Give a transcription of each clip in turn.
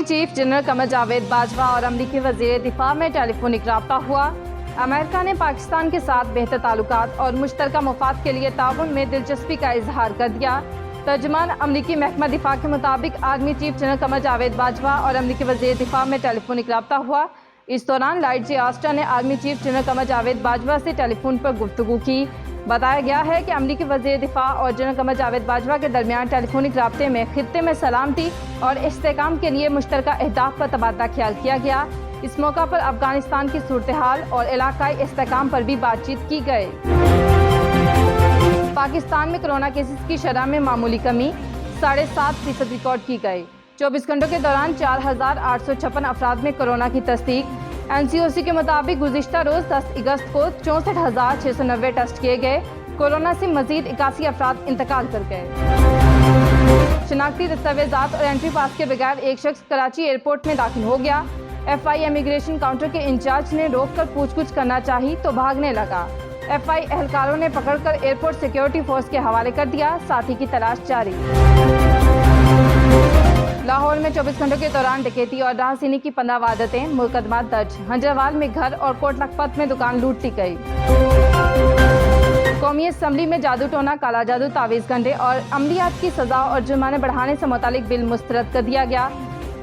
Chief general Qamar Javed Bajwa और अमरीकी वज़ीर दिफा में टेलीफोनिक रब्ता हुआ। अमेरिका ने पाकिस्तान के साथ बेहतर ताल्लुकात और मुश्तरका मफाद के लिए ताउन में दिलचस्पी का इजहार कर दिया। तर्जुमान अमरीकी महकमा दिफा के मुताबिक army chief general Qamar Javed Bajwa और अमरीकी वज़ीर दिफा में टेलीफोनिक रब्ता हुआ। इस दौरान लाइट जी आस्टर ने army chief general Qamar Javed Bajwa से टेलीफोन पर गुफ्तगू की। बताया गया है कि अमरीकी वज़ीर दिफा और जनरल कमर जावेद बाजवा के दरमियान टेलीफोनिक रब्ते में खित्ते में सलामती और इस्तेहकाम के लिए मुश्तरका अहदाफ पर तबादला ख्याल किया गया। इस मौका पर अफगानिस्तान की सूरत हाल और इलाकाई इस्तेहकाम पर भी बातचीत की गई। पाकिस्तान में कोरोना केसेस की शरह में मामूली कमी 7.5% रिकॉर्ड की गई। 24 घंटों के दौरान 4,856 अफराद में कोरोना की तस्दीक। NCOC के मुताबिक गुज़िश्ता रोज 10 अगस्त को 64,690 टेस्ट किए गए। कोरोना से मजीद 81 अफराद इंतकाल कर गए। शनाख्ती दस्तावेजात और एंट्री पास के बगैर एक शख्स कराची एयरपोर्ट में दाखिल हो गया। FI इमिग्रेशन काउंटर के इंचार्ज ने रोककर पूछगछ करना चाही तो भागने लगा। FI एहलकारों ने पकड़कर एयरपोर्ट सिक्योरिटी फोर्स के हवाले कर दिया। साथी की तलाश जारी। लाहौर में 24 घंटों के दौरान डकैती और राहसीनी की 15 वारदातें, मुकदमा दर्ज। हंजरवाल में घर और कोट लखपत में दुकान लूट ली गई। कौमी असम्बली में जादू टोना, काला जादू, तावीज़ गंडे और अमलियात की सजा और जुर्माने बढ़ाने से मुतालिक बिल मुस्तरद कर दिया गया।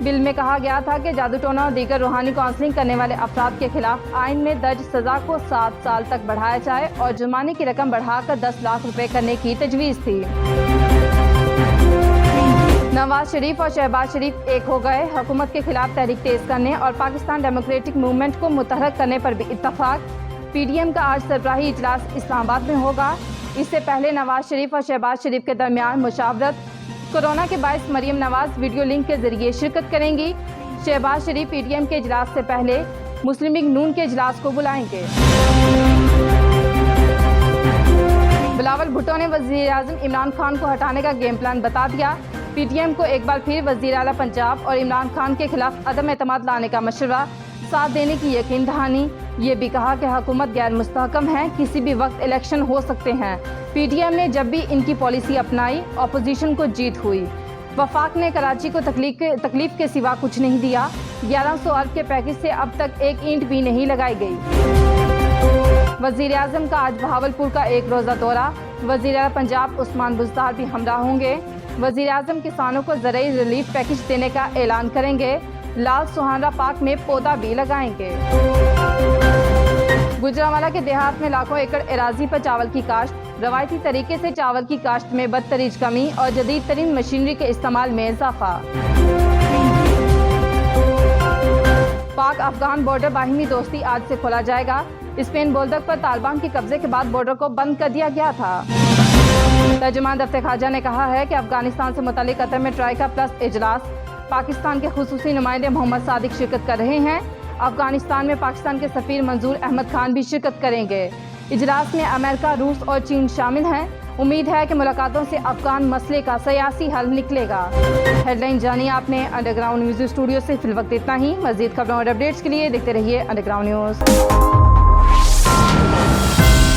बिल में कहा गया था कि जादू टोना और दीगर रूहानी काउंसलिंग करने वाले अफराद के खिलाफ आइन में दर्ज सजा को 7 साल तक बढ़ाया जाए और जुर्माने की रकम बढ़ाकर 10 लाख रुपए करने की तजवीज़ थी। नवाज शरीफ और शहबाज शरीफ एक हो गए। हुकूमत के खिलाफ तहरीक तेज करने और पाकिस्तान डेमोक्रेटिक मूवमेंट को मुतहर्रिक करने पर भी इत्तफाक। PDM का आज सरबराही इजलास इस्लामाबाद में होगा। इससे पहले नवाज शरीफ और शहबाज शरीफ के दरमियान मुशावरत। कोरोना के बायस मरियम नवाज वीडियो लिंक के जरिए शिरकत करेंगी। शहबाज शरीफ PDM के इजलास से पहले मुस्लिम लीग नून के इजलास को बुलाएंगे। बिलावल भुट्टो ने वज़ीर आज़म इमरान खान को हटाने का गेम प्लान बता दिया। PTM को एक बार फिर वज़ीर आला पंजाब और इमरान खान के खिलाफ अदम एतमाद लाने का मशवरा, साथ देने की यकीन दहानी। ये भी कहा कि हुकूमत गैर मुस्तहकम है, किसी भी वक्त इलेक्शन हो सकते हैं। PTM ने जब भी इनकी पॉलिसी अपनाई, अपोजिशन को जीत हुई। वफाक ने कराची को तकलीफ के सिवा कुछ नहीं दिया। 1100 अरब के पैकेज से अब तक एक ईंट भी नहीं लगाई गई। वज़ीर आज़म का आज बहावलपुर का एक रोज़ा दौरा। वज़ीर आला पंजाब उस्मान बुज़दार भी हमरा होंगे। वज़ीर आज़म किसानों को ज़रूरी रिलीफ पैकेज देने का ऐलान करेंगे। लाल सुहाना पार्क में पौधा भी लगाएंगे। गुजरांवाला के देहात में लाखों एकड़ एराजी पर चावल की काश्त। रवायती तरीके से चावल की काश्त में बदतरीज कमी और जदीद तरीन मशीनरी के इस्तेमाल में इजाफा। पाक अफगान बॉर्डर बाहिमी दोस्ती आज से खोला जाएगा। स्पेन बोल्दक पर तालिबान के कब्जे के बाद बॉर्डर को बंद कर दिया गया था। तर्जुमान दफ्तर खाजा ने कहा है कि अफगानिस्तान से मुतालिक कतर में ट्राइका प्लस इजलास। पाकिस्तान के खुसूसी नुमाइंदे मोहम्मद सादिक शिरकत कर रहे हैं। अफगानिस्तान में पाकिस्तान के सफीर मंजूर अहमद खान भी शिरकत करेंगे। इजलास में अमेरिका, रूस और चीन शामिल हैं। उम्मीद है कि मुलाकातों से अफगान मसले का सियासी हल निकलेगा। हेडलाइन जानिए आपने। अंडरग्राउंड न्यूज़ स्टूडियो से फिलवक्त इतना ही। मज़ीद खबरों और अपडेट्स के लिए देखते रहिए अंडरग्राउंड न्यूज़।